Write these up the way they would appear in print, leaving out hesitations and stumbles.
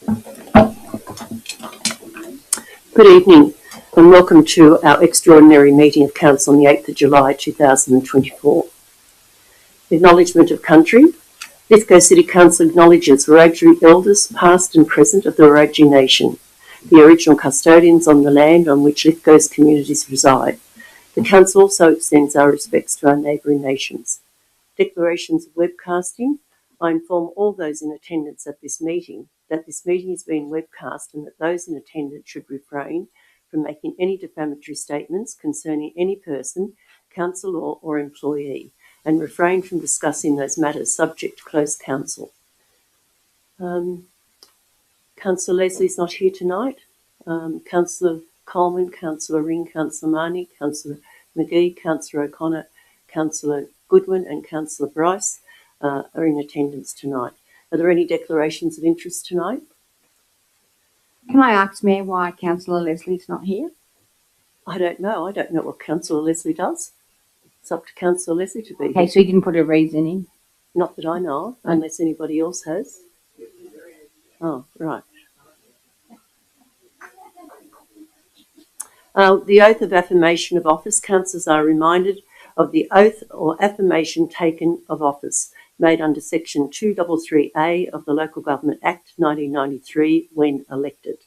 Good evening and welcome to our extraordinary meeting of Council on the 8th of July 2024. Acknowledgement of Country. Lithgow City Council acknowledges Wiradjuri elders past and present of the Wiradjuri Nation, the original custodians on the land on which Lithgow's communities reside. The Council also extends our respects to our neighbouring nations. Declarations of webcasting. I inform all those in attendance at this meeting that this meeting is being webcast and that those in attendance should refrain from making any defamatory statements concerning any person, councillor or employee, and refrain from discussing those matters subject to closed council. Councillor Leslie's not here tonight. Councillor Coleman, Councillor Ring, Councillor Marnie, Councillor McGee, Councillor O'Connor, Councillor Goodwin and Councillor Bryce are in attendance tonight. Are there any declarations of interest tonight? Can I ask, Mayor, why Councillor Leslie's not here? I don't know. I don't know what Councillor Leslie does. It's up to Councillor Leslie to be here. Okay, so you didn't put a reason in? Not that I know of, unless anybody else has. Oh, right. The oath of affirmation of office. Councillors are reminded of the oath or affirmation taken of office made under Section 233A of the Local Government Act 1993 when elected.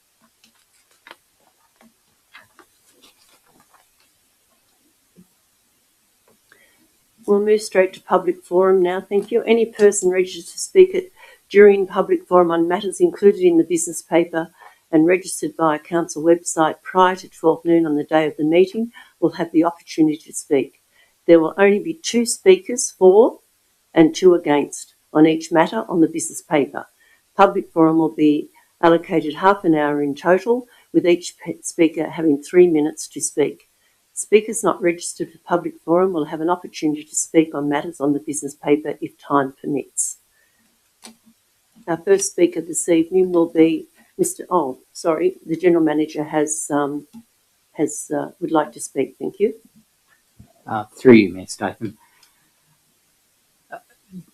We'll move straight to public forum now, thank you. Any person registered to speak during public forum on matters included in the business paper and registered via council website prior to 12 noon on the day of the meeting will have the opportunity to speak. There will only be 2 speakers for and 2 against on each matter on the business paper. Public forum will be allocated half an hour in total, with each speaker having 3 minutes to speak. Speakers not registered for public forum will have an opportunity to speak on matters on the business paper if time permits. Our first speaker this evening will be the General Manager would like to speak. Thank you. Through you, Mayor Statham.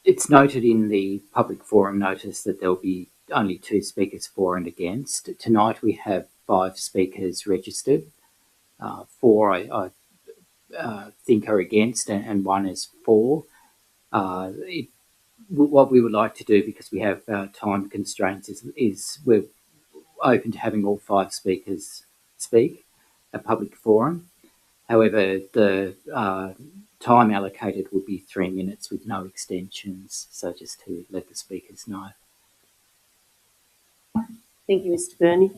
It's noted in the public forum notice that there'll be only 2 speakers for and against. Tonight we have 5 speakers registered. 4 I think are against and 1 is for. What we would like to do, because we have time constraints, is we're open to having all 5 speakers speak at public forum. However, the time allocated would be 3 minutes with no extensions, so just to let the speakers know. Thank you, Mr. Burney.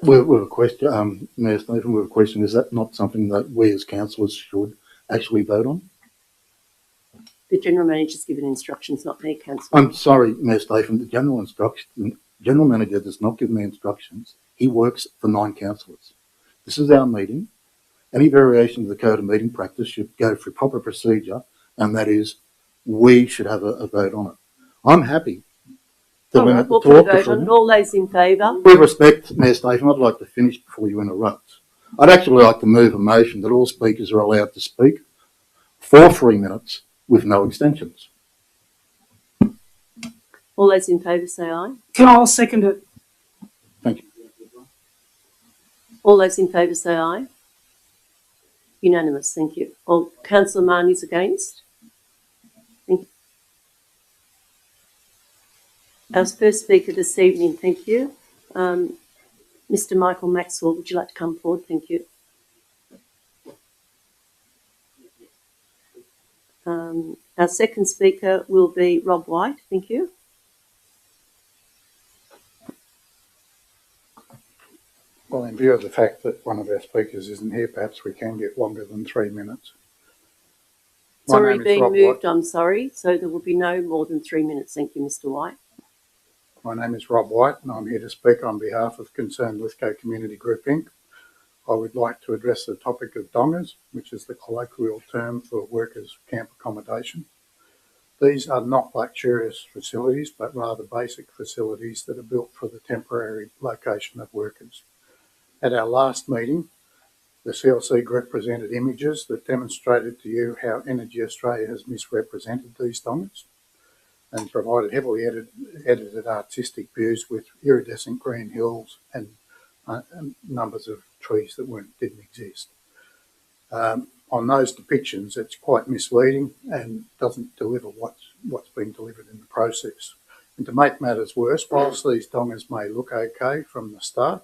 We have a question, Mayor Stephen, we have a question. Is that not something that we as councillors should actually vote on? The General Manager's given instructions, not me, Councillor. I'm sorry, Mayor Stephen, the General Manager does not give me instructions. He works for 9 councillors. This is our meeting. Any variation of the Code of Meeting Practice should go through proper procedure, and that is, we should have a vote on it. I'm happy to we'll put a vote on. All those in favour? With respect, Mayor Stephen, I'd like to finish before you interrupt. I'd actually like to move a motion that all speakers are allowed to speak for 3 minutes with no extensions. All those in favour say aye. I'll second it. Thank you. All those in favour say aye. Unanimous, thank you. Councillor Marnie's against. Thank you. Our first speaker this evening, thank you. Mr. Michael Maxwell, would you like to come forward? Thank you. Our second speaker will be Rob White, thank you. Well, in view of the fact that one of our speakers isn't here, perhaps we can get longer than 3 minutes. It's already been moved, I'm sorry, so there will be no more than 3 minutes. Thank you, Mr. White. My name is Rob White and I'm here to speak on behalf of Concerned Lithgow Community Group Inc. I would like to address the topic of dongers, which is the colloquial term for workers' camp accommodation. These are not luxurious facilities, but rather basic facilities that are built for the temporary location of workers. At our last meeting, the CLC group presented images that demonstrated to you how Energy Australia has misrepresented these dongers. and provided heavily edited artistic views with iridescent green hills and numbers of trees that didn't exist. On those depictions, it's quite misleading and doesn't deliver what's been delivered in the process. And to make matters worse, whilst these dongas may look okay from the start,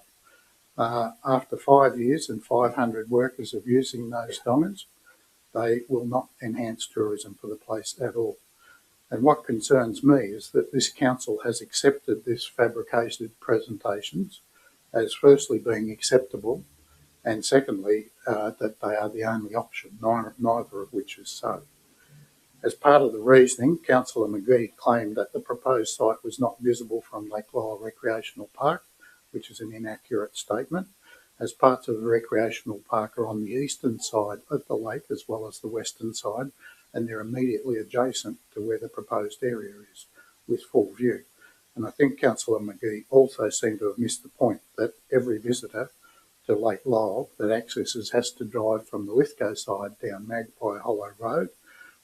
after 5 years and 500 workers of using those dongas, they will not enhance tourism for the place at all. And what concerns me is that this council has accepted this fabricated presentations as firstly being acceptable, and secondly, that they are the only option, neither of which is so. As part of the reasoning, Councillor McGee claimed that the proposed site was not visible from Lake Lyell Recreational Park, which is an inaccurate statement, as parts of the recreational park are on the eastern side of the lake as well as the western side, and they're immediately adjacent to where the proposed area is, with full view. And I think Councillor McGee also seemed to have missed the point that every visitor to Lake Lyell that accesses has to drive from the Lithgow side down Magpie Hollow Road,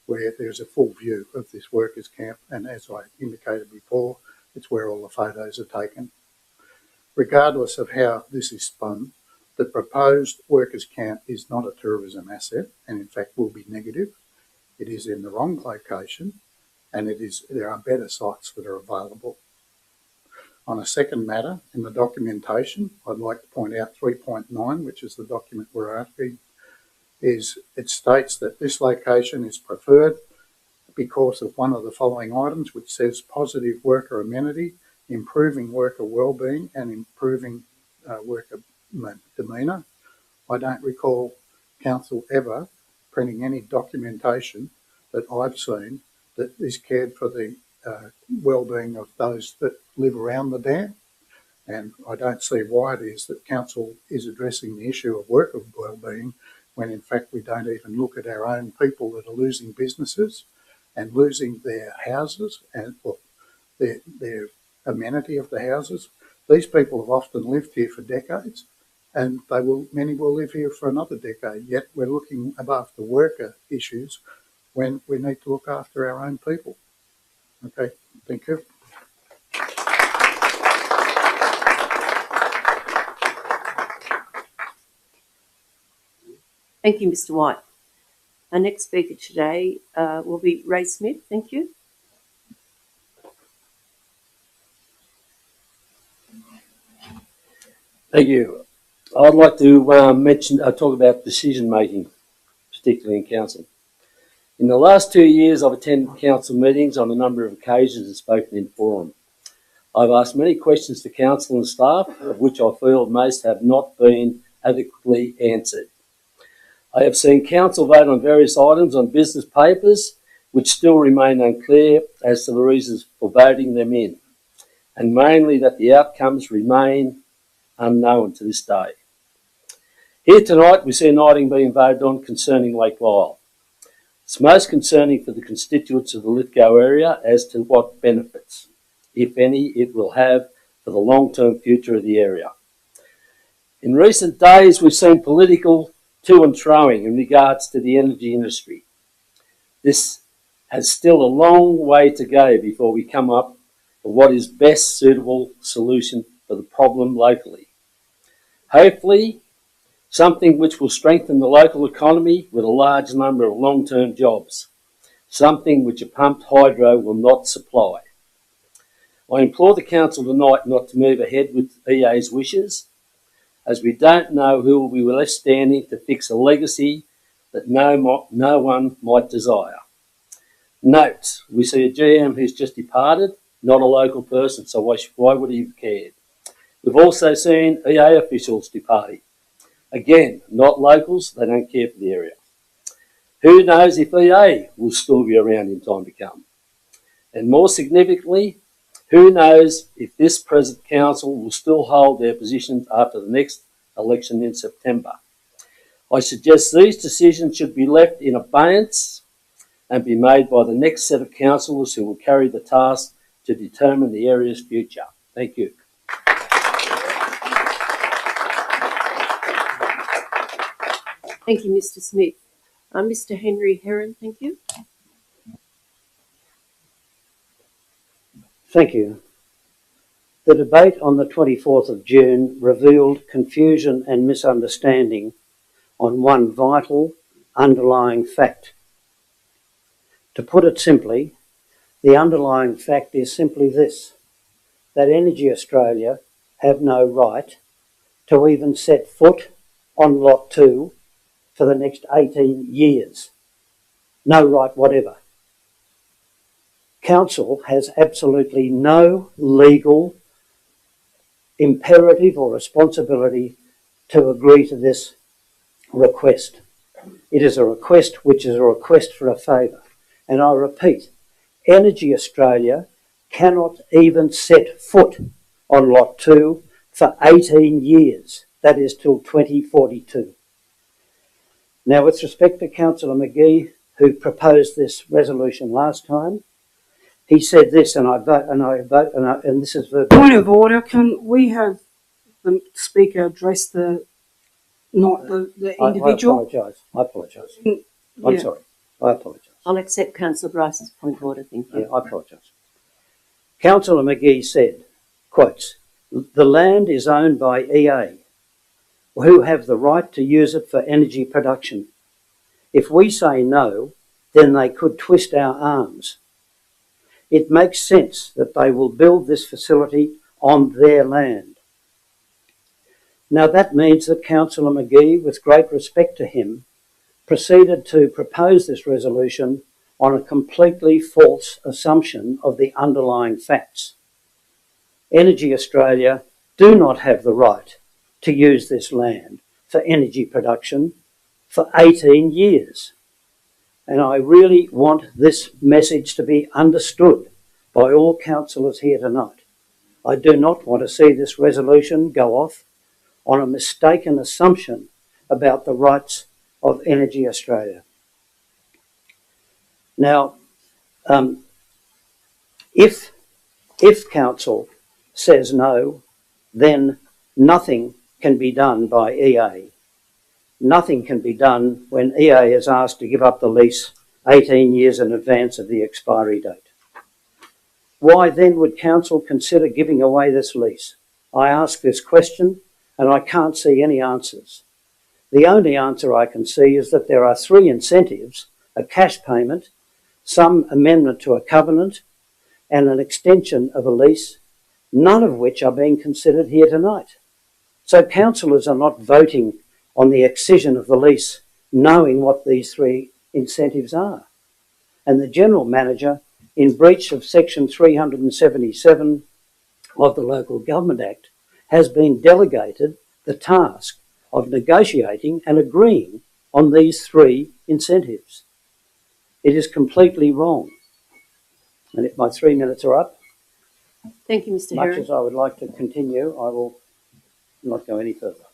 where there's a full view of this workers' camp, and as I indicated before, it's where all the photos are taken. Regardless of how this is spun, the proposed workers' camp is not a tourism asset, and in fact will be negative. It is in the wrong location, and there are better sites that are available. On a second matter, in the documentation, I'd like to point out 3.9, which is the document we're asking, it states that this location is preferred because of one of the following items, which says positive worker amenity, improving worker wellbeing, and improving worker demeanour. I don't recall council ever printing any documentation that I've seen that is cared for the wellbeing of those that live around the dam. And I don't see why it is that council is addressing the issue of worker wellbeing when in fact we don't even look at our own people that are losing businesses and losing their houses and their amenity of the houses. These people have often lived here for decades, and many will live here for another decade, yet we're looking above the worker issues when we need to look after our own people. Okay, thank you. Thank you, Mr. White. Our next speaker today will be Ray Smith. Thank you. Thank you. I'd like to talk about decision making, particularly in council. In the last 2 years, I've attended council meetings on a number of occasions and spoken in forum. I've asked many questions to council and staff, of which I feel most have not been adequately answered. I have seen council vote on various items on business papers, which still remain unclear as to the reasons for voting them in, and mainly that the outcomes remain unknown to this day. Here tonight we see an item being voted on concerning Lake Lyell. It's most concerning for the constituents of the Lithgow area as to what benefits, if any, it will have for the long-term future of the area. In recent days we've seen political to and froing in regards to the energy industry. This has still a long way to go before we come up with what is best suitable solution for the problem locally. Hopefully, something which will strengthen the local economy with a large number of long-term jobs, something which a pumped hydro will not supply. I implore the council tonight not to move ahead with EA's wishes, as we don't know who will be left standing to fix a legacy that no one might desire. Note, we see a GM who's just departed, not a local person, so why would he have cared? We've also seen EA officials departing. Again, not locals, they don't care for the area. Who knows if EA will still be around in time to come? And more significantly, who knows if this present council will still hold their positions after the next election in September? I suggest these decisions should be left in abeyance and be made by the next set of councillors who will carry the task to determine the area's future. Thank you. Thank you, Mr. Smith. Mr. Henry Heron, thank you. Thank you. The debate on the 24th of June revealed confusion and misunderstanding on one vital underlying fact. To put it simply, the underlying fact is simply this, that Energy Australia have no right to even set foot on Lot 2 for the next 18 years. No right whatever. Council has absolutely no legal imperative or responsibility to agree to this request. It is a request which is a request for a favour. And I repeat, Energy Australia cannot even set foot on Lot 2 for 18 years. That is till 2042. Now, with respect to Councillor McGee, who proposed this resolution last time, he said this, and this is verbatim. Point of order. Can we have the speaker address not the individual? I apologise. Yeah. I'm sorry. I apologise. I'll accept Councillor Bryce's point of order, thank you. Yeah, I apologise. Councillor McGee said, quotes, "The land is owned by EA, who have the right to use it for energy production. If we say no, then they could twist our arms. It makes sense that they will build this facility on their land." Now that means that Councillor McGee, with great respect to him, proceeded to propose this resolution on a completely false assumption of the underlying facts. Energy Australia do not have the right to use this land for energy production for 18 years. And I really want this message to be understood by all councillors here tonight. I do not want to see this resolution go off on a mistaken assumption about the rights of Energy Australia. Now, if council says no, then nothing can be done by EA. Nothing can be done when EA is asked to give up the lease 18 years in advance of the expiry date. Why then would council consider giving away this lease? I ask this question and I can't see any answers. The only answer I can see is that there are three incentives: a cash payment, some amendment to a covenant, and an extension of a lease, none of which are being considered here tonight. So councillors are not voting on the excision of the lease knowing what these three incentives are. And the General Manager, in breach of Section 377 of the Local Government Act, has been delegated the task of negotiating and agreeing on these three incentives. It is completely wrong. And if my 3 minutes are up, Thank you, Mr. much Herron. as I would like to continue, I will not go any further,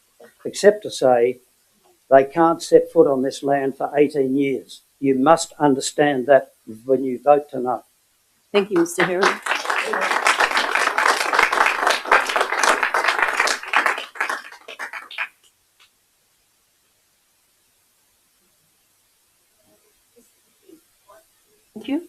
except to say they can't set foot on this land for 18 years. You must understand that when you vote tonight. Thank you, Mr. Herron. Thank you.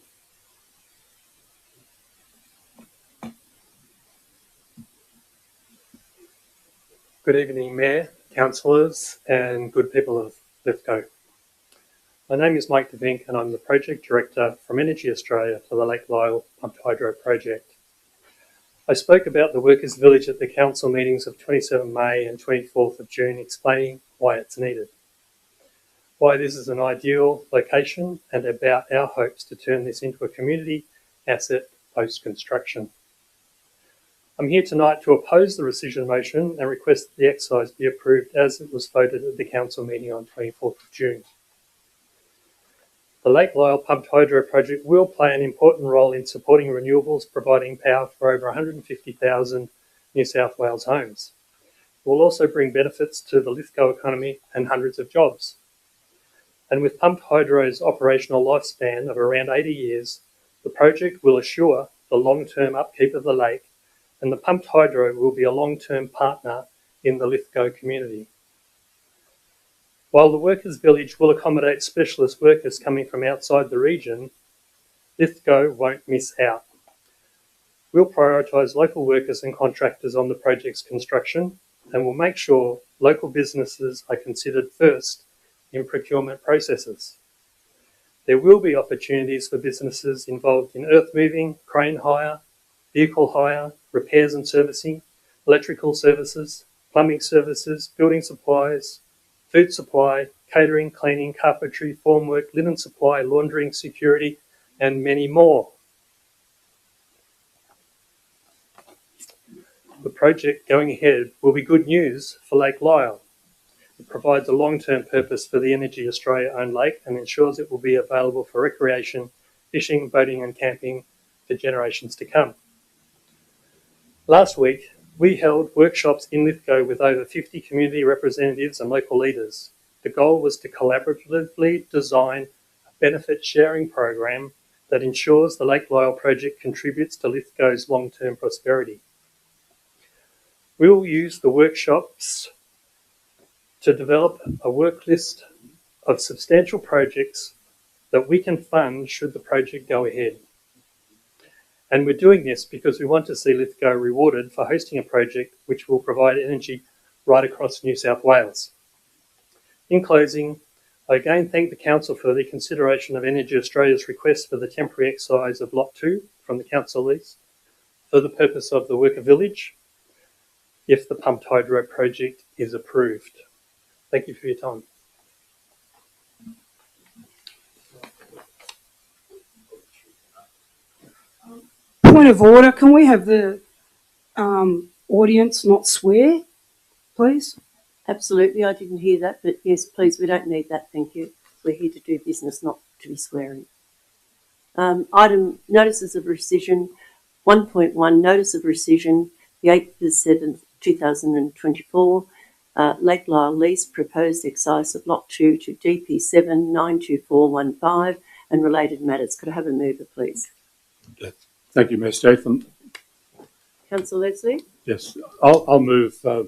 Good evening, Mayor, councillors and good people of Lithgow. My name is Mike DeVink and I'm the Project Director from Energy Australia for the Lake Lyle Pumped Hydro Project. I spoke about the Workers' Village at the council meetings of 27 May and 24th of June, explaining why it's needed, why this is an ideal location and about our hopes to turn this into a community asset post-construction. I'm here tonight to oppose the rescission motion and request that the exercise be approved as it was voted at the council meeting on 24th of June. The Lake Lyle Pumped Hydro Project will play an important role in supporting renewables, providing power for over 150,000 New South Wales homes. It will also bring benefits to the Lithgow economy and hundreds of jobs. And with pumped hydro's operational lifespan of around 80 years, the project will assure the long-term upkeep of the lake, and the pumped hydro will be a long-term partner in the Lithgow community. While the Workers' Village will accommodate specialist workers coming from outside the region, Lithgow won't miss out. We'll prioritise local workers and contractors on the project's construction, and will make sure local businesses are considered first in procurement processes. There will be opportunities for businesses involved in earth moving, crane hire, vehicle hire, repairs and servicing, electrical services, plumbing services, building supplies, food supply, catering, cleaning, carpentry, formwork, linen supply, laundering, security, and many more. The project going ahead will be good news for Lake Lyell. It provides a long-term purpose for the Energy Australia-owned lake and ensures it will be available for recreation, fishing, boating and camping for generations to come. Last week, we held workshops in Lithgow with over 50 community representatives and local leaders. The goal was to collaboratively design a benefit sharing program that ensures the Lake Lyell project contributes to Lithgow's long-term prosperity. We will use the workshops to develop a work list of substantial projects that we can fund should the project go ahead. And we're doing this because we want to see Lithgow rewarded for hosting a project which will provide energy right across New South Wales. In closing, I again thank the Council for the consideration of Energy Australia's request for the temporary excise of Lot 2 from the Council lease for the purpose of the worker village if the pumped hydro project is approved. Thank you for your time. Point of order, can we have the audience not swear, please? Absolutely, I didn't hear that, but yes, please, we don't need that, thank you. We're here to do business, not to be swearing. Item notices of rescission. 1.1 notice of rescission, the 8th of the 7th, 2024. Lake Lyell lease proposed excise of Lot 2 to DP7 92415 and related matters. Could I have a mover, please? Thank you, Mayor Statham. Councillor Leslie? Yes, I'll move. A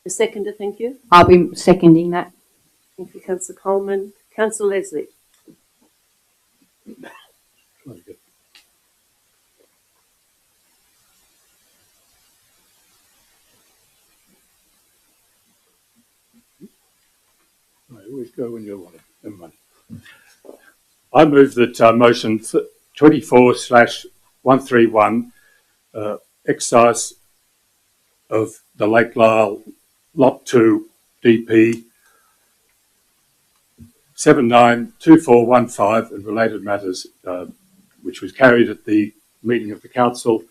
seconder, thank you. I'll be seconding that. Thank you, Councillor Coleman. Councillor Leslie? I always go when you want it. Never mind. I move that motion 24/131 excise of the Lake Lyell Lot 2 DP 792415 and related matters, which was carried at the meeting of the council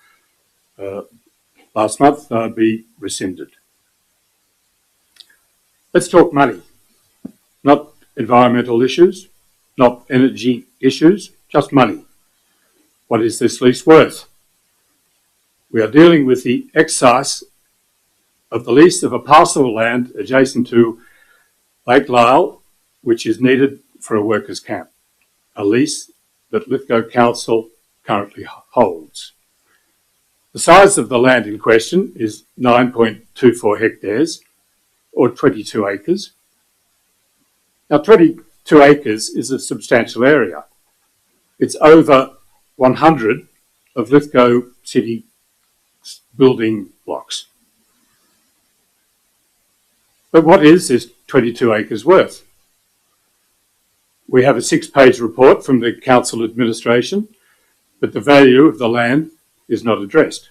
last month, be rescinded. Let's talk money, not environmental issues, not energy issues, just money. What is this lease worth? We are dealing with the excise of the lease of a parcel of land adjacent to Lake Lyell, which is needed for a workers' camp, a lease that Lithgow Council currently holds. The size of the land in question is 9.24 hectares, or 22 acres. Now, 22 acres is a substantial area. It's over 100 of Lithgow City building blocks. But what is this 22 acres worth? We have a 6-page report from the council administration, but the value of the land is not addressed.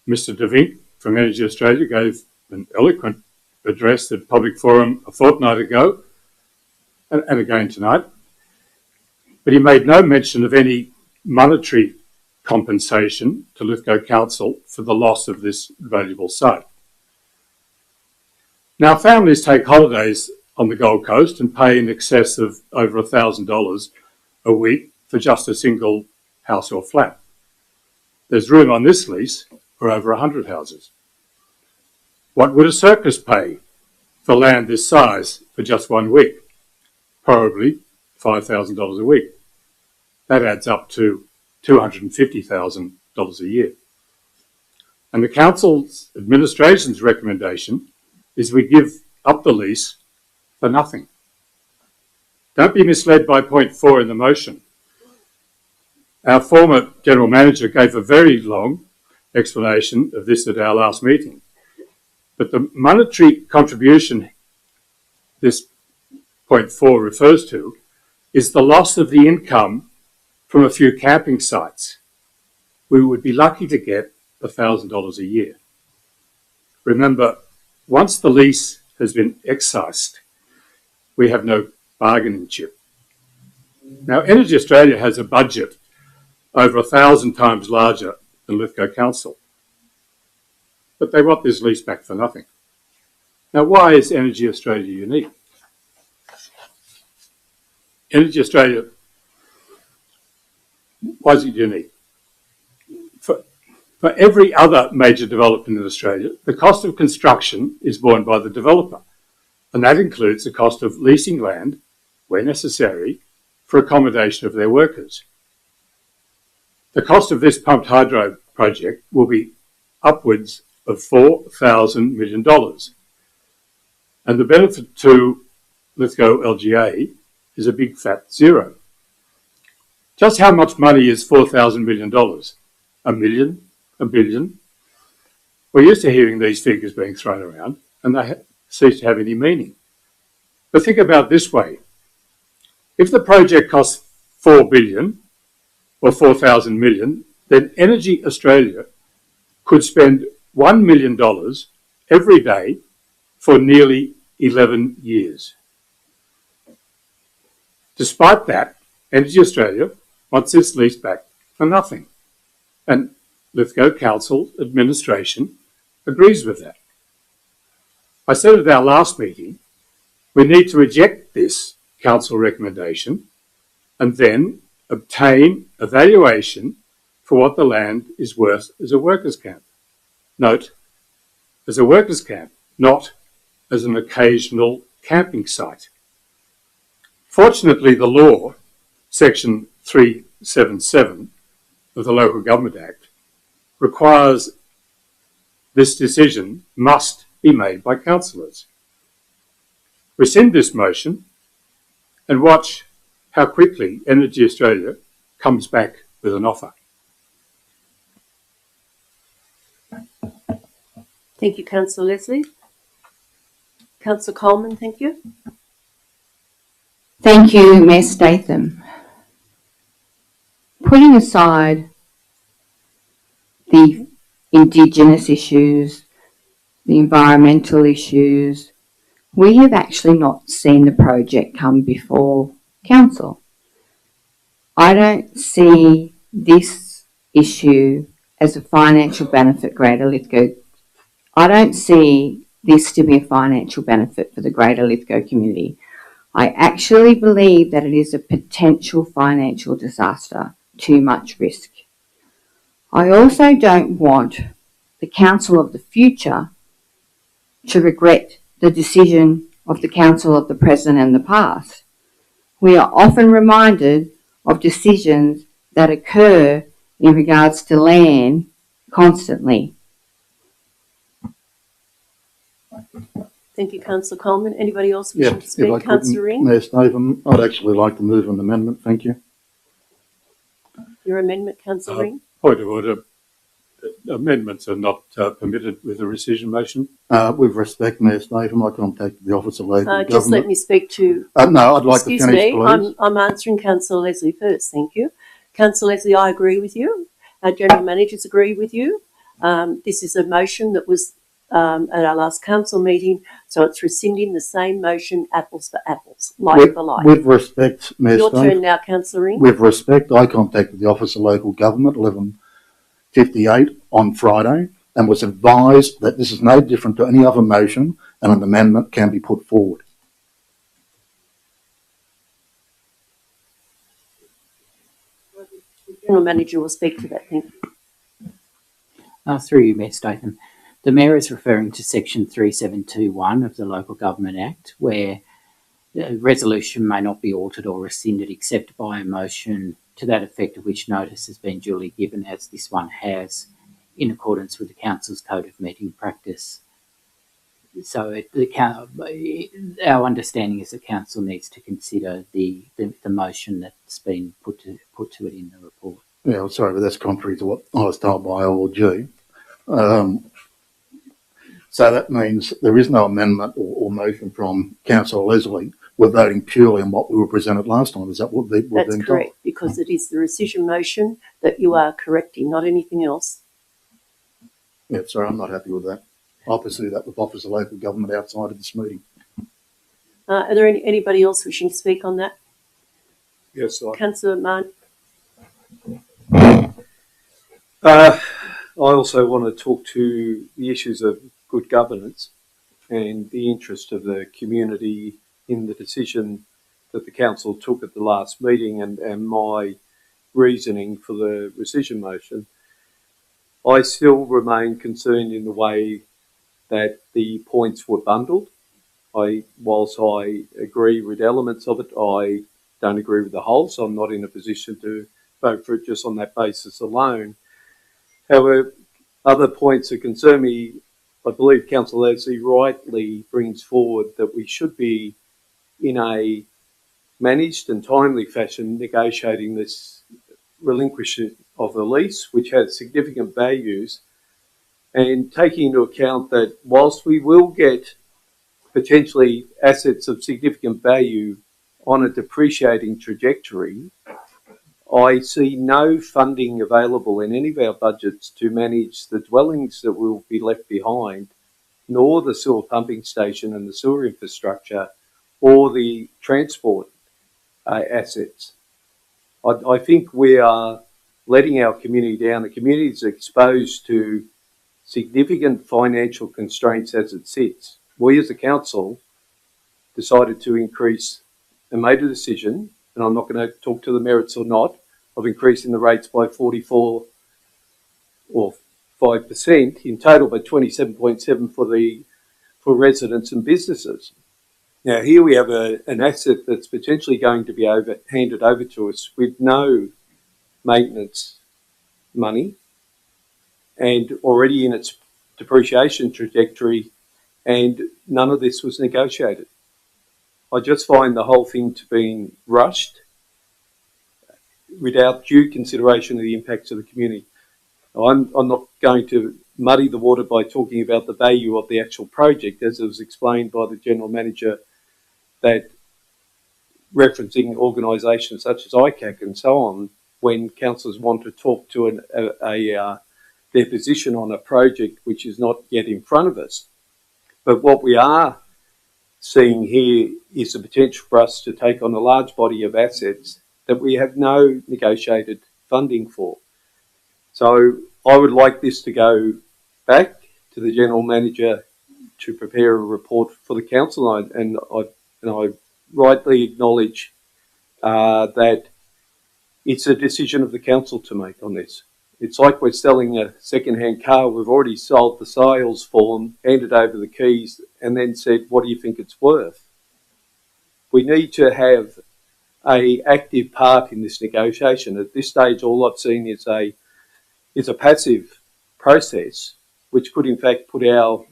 Mr. De Vink from Energy Australia gave an eloquent address at Public Forum a fortnight ago, and again tonight, but he made no mention of any monetary compensation to Lithgow Council for the loss of this valuable site. Now, families take holidays on the Gold Coast and pay in excess of over $1,000 a week for just a single house or flat. There's room on this lease for over 100 houses. What would a circus pay for land this size for just 1 week? Probably $5,000 a week. That adds up to $250,000 a year. And the council's administration's recommendation is we give up the lease for nothing. Don't be misled by point 4 in the motion. Our former general manager gave a very long explanation of this at our last meeting. But the monetary contribution this point 4 refers to is the loss of the income from a few camping sites. We would be lucky to get $1,000 a year. Remember, once the lease has been excised, we have no bargaining chip. Now, Energy Australia has a budget over 1,000 times larger than Lithgow Council, but they want this lease back for nothing. Now, why is Energy Australia unique? Energy Australia, why is it unique? For every other major development in Australia, the cost of construction is borne by the developer, and that includes the cost of leasing land, where necessary, for accommodation of their workers. The cost of this pumped hydro project will be upwards of $4,000 million, and the benefit to Lithgow LGA is a big fat zero. Just how much money is $4,000 million? A million? A billion? We're used to hearing these figures being thrown around, and they cease to have any meaning. But think about it this way. If the project costs $4 billion or 4,000 million, then Energy Australia could spend $1 million every day for nearly 11 years. Despite that, Energy Australia wants this lease back for nothing. And Lithgow Council administration agrees with that. I said at our last meeting, we need to reject this council recommendation and then obtain a valuation for what the land is worth as a workers' camp. Note, as a workers' camp, not as an occasional camping site. Fortunately, the law, Section 377 of the Local Government Act, requires this decision must be made by councillors. Rescind this motion and watch how quickly Energy Australia comes back with an offer. Thank you, Councillor Leslie. Councillor Coleman, thank you. Thank you, Mayor Statham. Putting aside the Indigenous issues, the environmental issues, we have actually not seen the project come before Council. I don't see this issue as a financial benefit Greater Lithgow. I don't see this to be a financial benefit for the Greater Lithgow community. I actually believe that it is a potential financial disaster, too much risk. I also don't want the council of the future to regret the decision of the council of the present and the past. We are often reminded of decisions that occur in regards to land constantly. Thank you, Councillor Coleman. Anybody else wishing to speak? If I could, Councillor Ring, Mayor Statham, I'd actually like to move an amendment. Thank you. your amendment, Councillor Ring. Point of order. Amendments are not permitted with a rescission motion. With respect, Mayor Statham, I contacted the Office of Local Government. Just let me speak to... No, I'd like to excuse finish, me, please. I'm answering Councillor Leslie first, thank you. Councillor Leslie, I agree with you. Our general managers agree with you. This is a motion that was at our last council meeting, so it's rescinding the same motion, apples for apples, like for like. With respect, Mayor Your Statham. turn now, Councillor Ring. With respect, I contacted the Office of Local Government 11:58 on Friday and was advised that this is no different to any other motion and an amendment can be put forward. The general manager will speak to that, thank you. Through you, Mayor Statham. The Mayor is referring to Section 3721 of the Local Government Act, where a resolution may not be altered or rescinded except by a motion to that effect of which notice has been duly given, as this one has, in accordance with the Council's Code of Meeting Practice. So our understanding is the Council needs to consider the motion that's been put to it in the report. Yeah, sorry, but that's contrary to what I was told by OLG. So that means there is no amendment or motion from Councillor Leslie. We're voting purely on what we were presented last time. Is that what we're being told? That's correct, because it is the rescission motion that you are correcting, not anything else. Yeah, sorry, I'm not happy with that. I'll pursue that with Office of Local Government outside of this meeting. Are there anybody else wishing to speak on that? Yes, Councillor Martin. I also want to talk to the issues of good governance and the interest of the community in the decision that the council took at the last meeting and my reasoning for the rescission motion. I still remain concerned in the way that the points were bundled. Whilst I agree with elements of it, I don't agree with the whole, so I'm not in a position to vote for it just on that basis alone. However, other points that concern me, I believe Councillor Leslie rightly brings forward that we should be in a managed and timely fashion negotiating this relinquishment of the lease, which has significant values, and taking into account that whilst we will get potentially assets of significant value on a depreciating trajectory, I see no funding available in any of our budgets to manage the dwellings that will be left behind, nor the sewer pumping station and the sewer infrastructure, or the transport assets. I think we are letting our community down. The community is exposed to significant financial constraints as it sits. We as a council decided to increase and made a decision, and I'm not going to talk to the merits or not, of increasing the rates by 44 or 5% in total, but 27.7 for residents and businesses. Now here we have an asset that's potentially going to be handed over to us with no maintenance money and already in its depreciation trajectory, and none of this was negotiated. I just find the whole thing to be rushed without due consideration of the impacts of the community. I'm not going to muddy the water by talking about the value of the actual project, as it was explained by the General Manager, that referencing organisations such as ICAC and so on, when councillors want to talk to their position on a project which is not yet in front of us. But what we are seeing here is the potential for us to take on a large body of assets that we have no negotiated funding for. So I would like this to go back to the General Manager to prepare a report for the council, and I rightly acknowledge that it's a decision of the council to make on this. It's like we're selling a second-hand car. We've already sold the sales form, handed over the keys, and then said, what do you think it's worth? We need to have an active part in this negotiation. At this stage, all I've seen is a passive process, which could in fact put our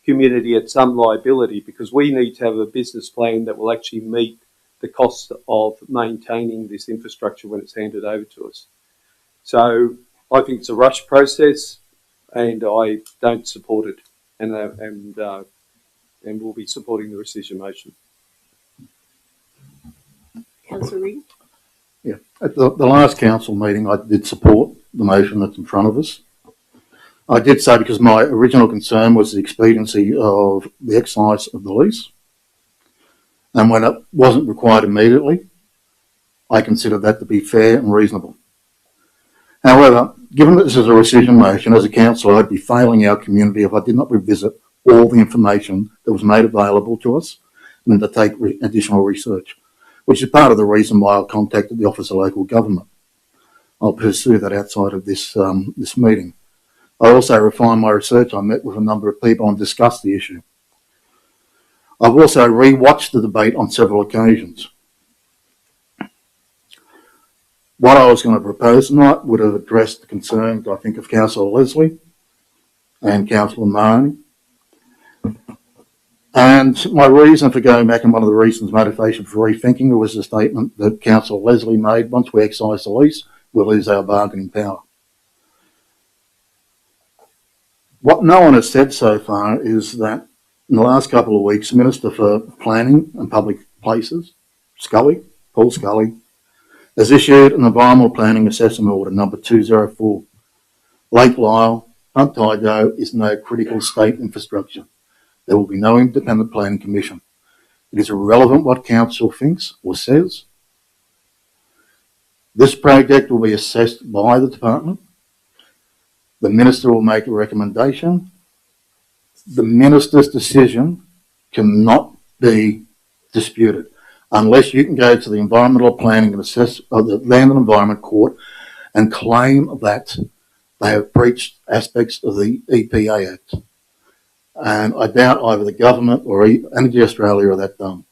community at some liability, because we need to have a business plan that will actually meet the cost of maintaining this infrastructure when it's handed over to us. So I think it's a rushed process, and I don't support it, and we'll be supporting the rescission motion. Councillor Reid? Yeah, at the last council meeting, I did support the motion that's in front of us. I did so because my original concern was the expediency of the exercise of the lease. And when it wasn't required immediately, I considered that to be fair and reasonable. However, given that this is a rescission motion, as a councillor, I'd be failing our community if I did not revisit all the information that was made available to us and to take additional research, which is part of the reason why I contacted the Office of Local Government. I'll pursue that outside of this meeting. I also refined my research. I met with a number of people and discussed the issue. I've also re-watched the debate on several occasions. What I was going to propose tonight would have addressed the concerns, I think, of Councillor Leslie and Councillor Mahoney. And my reason for going back, and one of the reasons, motivation for rethinking, was the statement that Councillor Leslie made once we excised the lease, we'll lose our bargaining power. What no one has said so far is that in the last couple of weeks, the Minister for Planning and Public Places, Paul Scully, has issued an Environmental Planning Assessment Order number 204. Lake Lyell, Pumped Hydro is no critical state infrastructure. There will be no independent planning commission. It is irrelevant what council thinks or says. This project will be assessed by the department. The minister will make a recommendation. The minister's decision cannot be disputed unless you can go to the Environmental Planning and the Land and Environment Court and claim that they have breached aspects of the EPA Act. And I doubt either the government or Energy Australia are that dumb.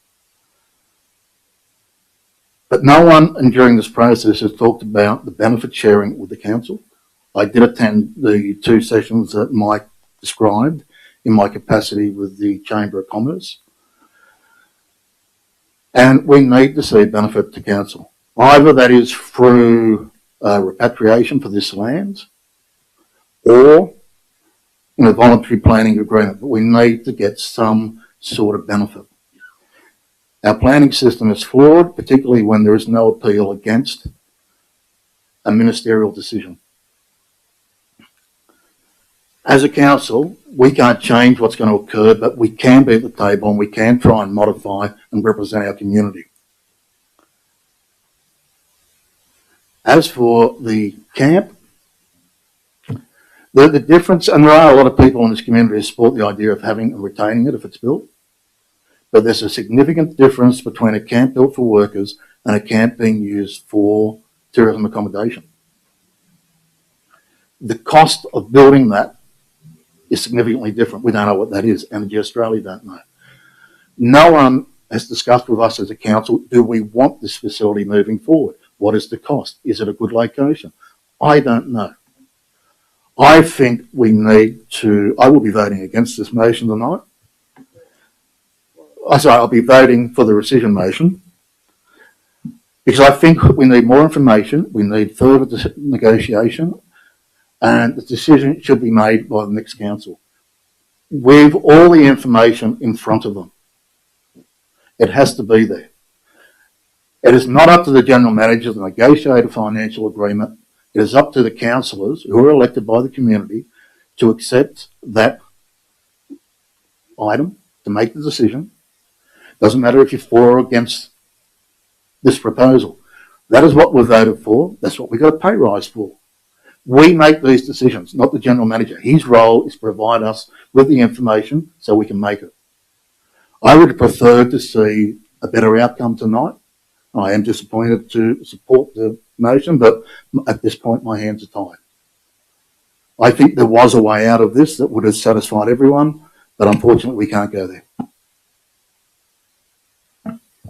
But no one during this process has talked about the benefit sharing with the council. I did attend the 2 sessions that Mike described in my capacity with the Chamber of Commerce. And we need to see benefit to council. Either that is through repatriation for this land or in a voluntary planning agreement, but we need to get some sort of benefit. Our planning system is flawed, particularly when there is no appeal against a ministerial decision. As a council, we can't change what's going to occur, but we can be at the table and we can try and modify and represent our community. As for the camp, the difference, and there are a lot of people in this community who support the idea of having and retaining it if it's built, but there's a significant difference between a camp built for workers and a camp being used for tourism accommodation. The cost of building that is significantly different. We don't know what that is. Energy Australia don't know. No one has discussed with us as a council, do we want this facility moving forward? What is the cost? Is it a good location? I don't know. I think we need to, I will be voting against this motion tonight. I'll be voting for the rescission motion because I think we need more information, we need further negotiation, and the decision should be made by the next council with all the information in front of them. It has to be there. It is not up to the General Manager to negotiate a financial agreement. It is up to the councillors who are elected by the community to accept that item, to make the decision. Doesn't matter if you're for or against this proposal. That is what we voted for. That's what we got a pay rise for. We make these decisions, not the General Manager. His role is to provide us with the information so we can make it. I would have preferred to see a better outcome tonight. I am disappointed to support the motion, but at this point my hands are tied. I think there was a way out of this that would have satisfied everyone, but unfortunately we can't go there.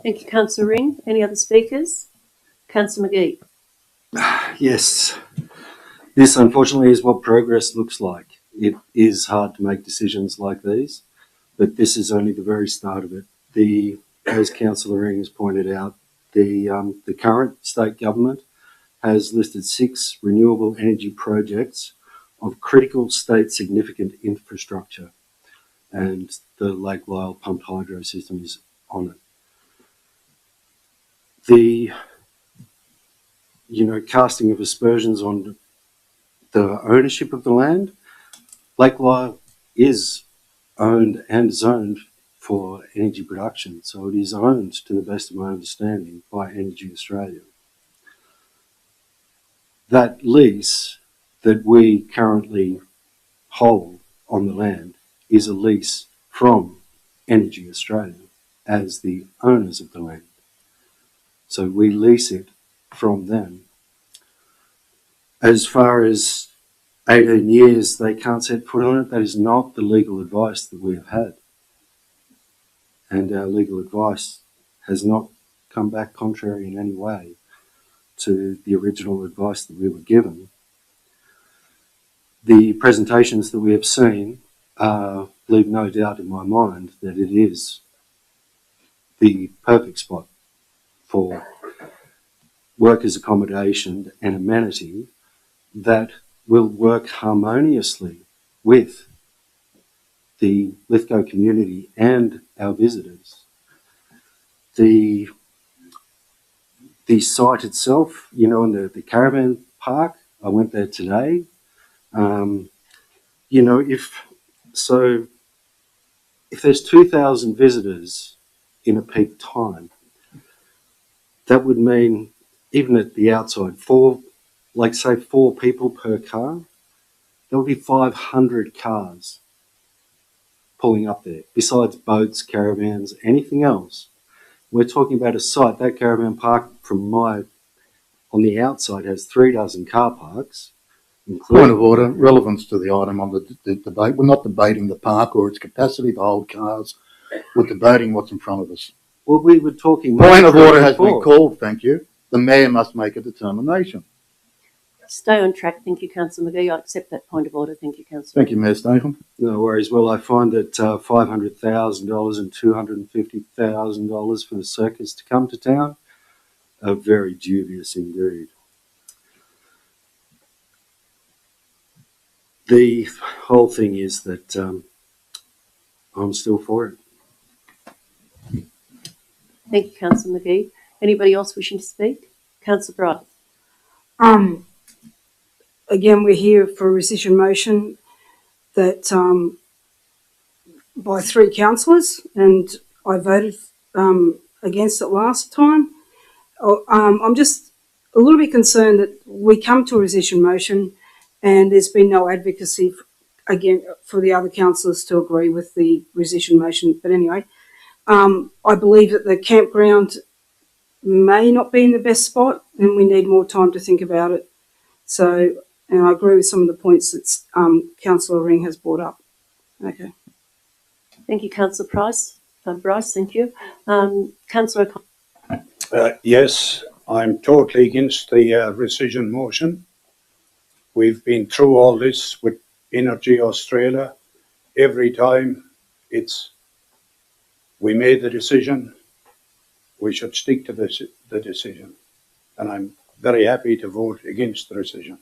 Thank you, Councillor Ring. Any other speakers? Councillor McGee. Yes, this unfortunately is what progress looks like. It is hard to make decisions like these, but this is only the very start of it. As Councillor Ring has pointed out, the current state government has listed 6 renewable energy projects of critical state significant infrastructure, and the Lake Lyell pumped hydro system is on it. The casting of aspersions on the ownership of the land, Lake Lyell is owned and zoned for energy production, so it is owned, to the best of my understanding, by Energy Australia. That lease that we currently hold on the land is a lease from Energy Australia as the owners of the land. So we lease it from them. As far as 18 years they can't set foot on it, that is not the legal advice that we have had. And our legal advice has not come back contrary in any way to the original advice that we were given. The presentations that we have seen leave no doubt in my mind that it is the perfect spot for workers' accommodation and amenity that will work harmoniously with the Lithgow community and our visitors. The site itself, you know, in the caravan park, I went there today. You know, if there's 2,000 visitors in a peak time, that would mean, even at the outside, four people per car, there would be 500 cars pulling up there, besides boats, caravans, anything else. We're talking about a site, that caravan park on the outside has 36 car parks. Point of order, relevance to the item on the debate. We're not debating the park or its capacity to hold cars. We're debating what's in front of us. Well, we were talking... Point of order has been called, thank you. The Mayor must make a determination. Stay on track. Thank you, Councillor McGee. I accept that point of order. Thank you, Councillor. Thank you, Mayor Statham. No worries. Well, I find that $500,000 and $250,000 for the circus to come to town are very dubious indeed. The whole thing is that I'm still for it. Thank you, Councillor McGee. Anybody else wishing to speak? Councillor Bryce. Again, we're here for a rescission motion that by 3 councillors, and I voted against it last time. I'm just a little bit concerned that we come to a rescission motion and there's been no advocacy for the other councillors to agree with the rescission motion. But anyway, I believe that the campground may not be in the best spot and we need more time to think about it. So, and I agree with some of the points that Councillor Ring has brought up. Okay. Thank you, Councillor Bryce, thank you. Councillor O'Connor. Yes, I'm totally against the rescission motion. We've been through all this with Energy Australia. Every time we made the decision, we should stick to the decision. And I'm very happy to vote against the rescission.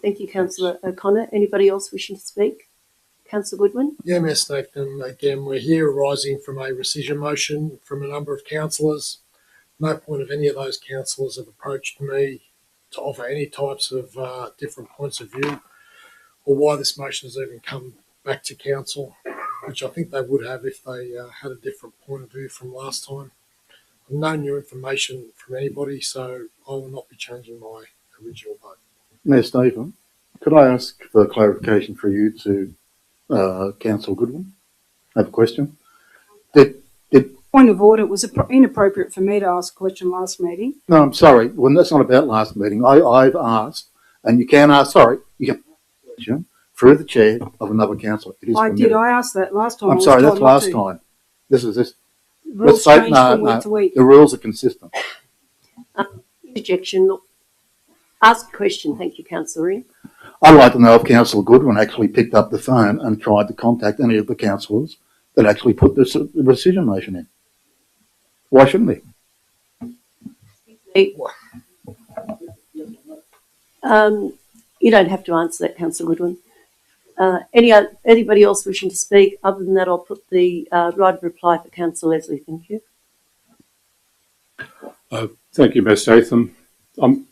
Thank you, Councillor O'Connor. Anybody else wishing to speak? Councillor Goodwin. Yeah, Ms. Nathan, again, we're here arising from a rescission motion from a number of councillors. No point of any of those councillors have approached me to offer any types of different points of view or why this motion has even come back to council, which I think they would have if they had a different point of view from last time. No new information from anybody, so I will not be changing my original vote. Mayor Statham, could I ask for clarification for you to Councillor Goodwin? I have a question. Point of order, it was inappropriate for me to ask a question last meeting. No, I'm sorry. Well, that's not about last meeting. I've asked, and you can ask, you can ask a question through the chair of another councilor. It is permitted. I asked that last time. I'm sorry, that's last time. This is this. Rules change from week to week. The rules are consistent. Interjection. Look, ask a question. Thank you, Councillor Ring. I'd like to know if Councillor Goodwin actually picked up the phone and tried to contact any of the councillors that actually put the rescission motion in. Why shouldn't he? You don't have to answer that, Councillor Goodwin. Anybody else wishing to speak? Other than that, I'll put the right of reply for Councillor Leslie. Thank you. Thank you, Ms. Statham. I'm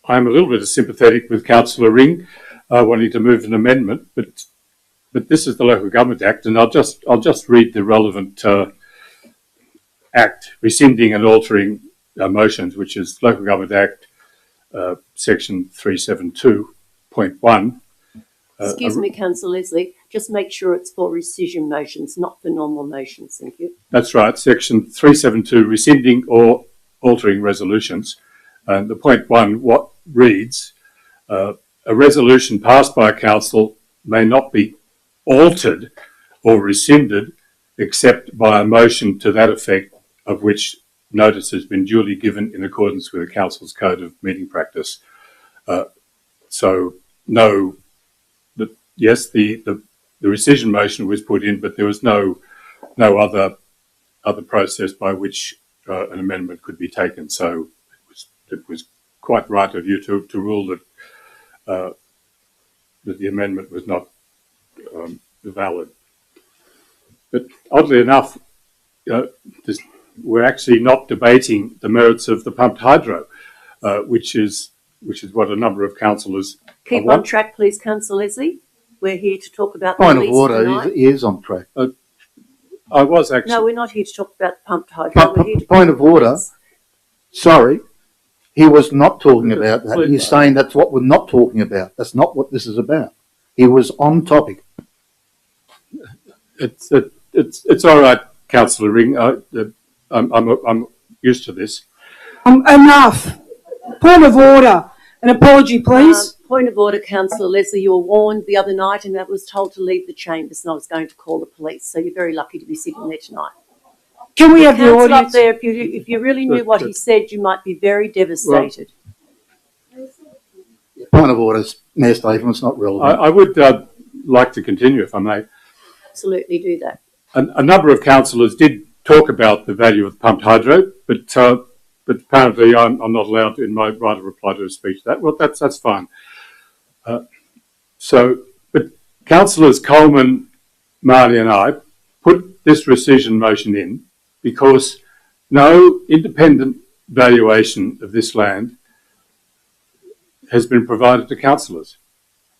a little bit sympathetic with Councillor Ring wanting to move an amendment, but this is the Local Government Act, and I'll just read the relevant Act rescinding and altering motions, which is Local Government Act section 372.1. Excuse me, Councillor Leslie, just make sure it's for rescission motions, not for normal motions. Thank you. That's right, section 372, rescinding or altering resolutions. And the point 1 what reads, a resolution passed by a council may not be altered or rescinded except by a motion to that effect of which notice has been duly given in accordance with the Council's Code of Meeting Practice. So no, yes, the rescission motion was put in, but there was no other process by which an amendment could be taken. So it was quite right of you to rule that that the amendment was not valid. But oddly enough, we're actually not debating the merits of the pumped hydro, which is what a number of councillors Keep on track, please, Councillor Leslie. We're here to talk about the Point of release order, tonight. he is on track. I was actually. No, we're not here to talk about the pumped hydro. We're here to Point of order. Sorry, he was not talking about that. He's saying that's what we're not talking about. That's not what this is about. He was on topic. It's all right, Councillor Ring. I'm used to this. Enough. Point of order. An apology, please. Point of order, Councillor Leslie. You were warned the other night and I was told to leave the chambers and I was going to call the police. So you're very lucky to be sitting there tonight. Can we have the Councillor audience? up there, if you really knew what he said, you might be very devastated. Point of order, Mayor Statham, it's not relevant. I would like to continue, if I may. Absolutely do that. A number of councillors did talk about the value of pumped hydro, but apparently I'm not allowed to, in my right of reply to a speech, that. Well, that's fine. But councillors Coleman, Marley and I put this rescission motion in because no independent valuation of this land has been provided to councillors.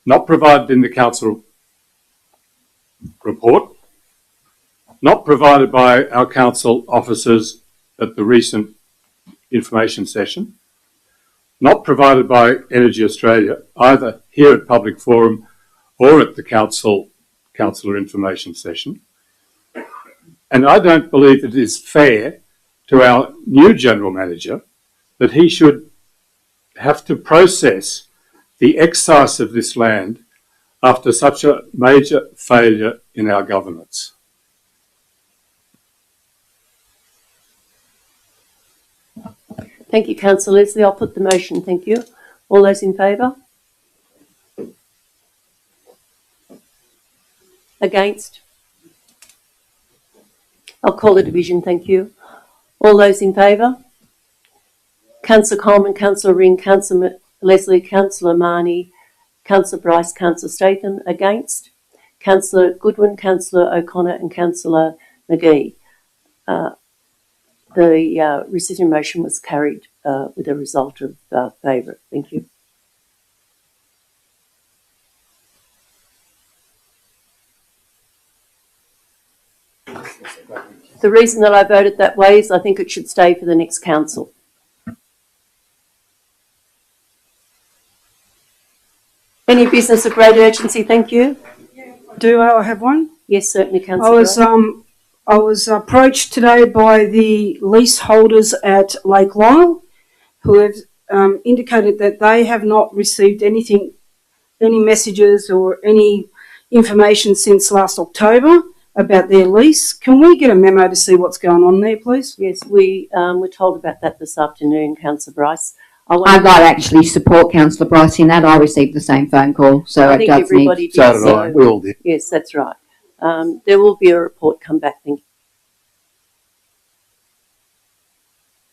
Not provided in the council report, not provided by our council officers at the recent information session, not provided by Energy Australia, either here at Public Forum or at the councillor information session. And I don't believe it is fair to our new General Manager that he should have to process the excise of this land after such a major failure in our governance. Thank you, Councillor Leslie. I'll put the motion. Thank you. All those in favour? Against? I'll call a division. Thank you. All those in favour? Councillor Coleman, Councillor Ring, Councillor Leslie, Councillor Marnie, Councillor Bryce, Councillor Statham. Against? Councillor Goodwin, Councillor O'Connor and Councillor McGee. The rescission motion was carried with a result of favour. Thank you. The reason that I voted that way is I think it should stay for the next council. Any business of great urgency? Thank you. Do I have one? Yes, certainly, Councillor. I was approached today by the leaseholders at Lake Lyle, who have indicated that they have not received anything, any messages or any information since last October about their lease. Can we get a memo to see what's going on there, please? Yes, we were told about that this afternoon, Councillor Bryce. I'd like to actually support Councillor Bryce in that. I received the same phone call, so I think everybody did. So did I. We all did. Yes, that's right. There will be a report come back. Thank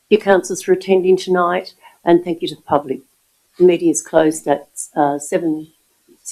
you, councillors, for attending tonight, and thank you to the public. The meeting is closed at 7:30.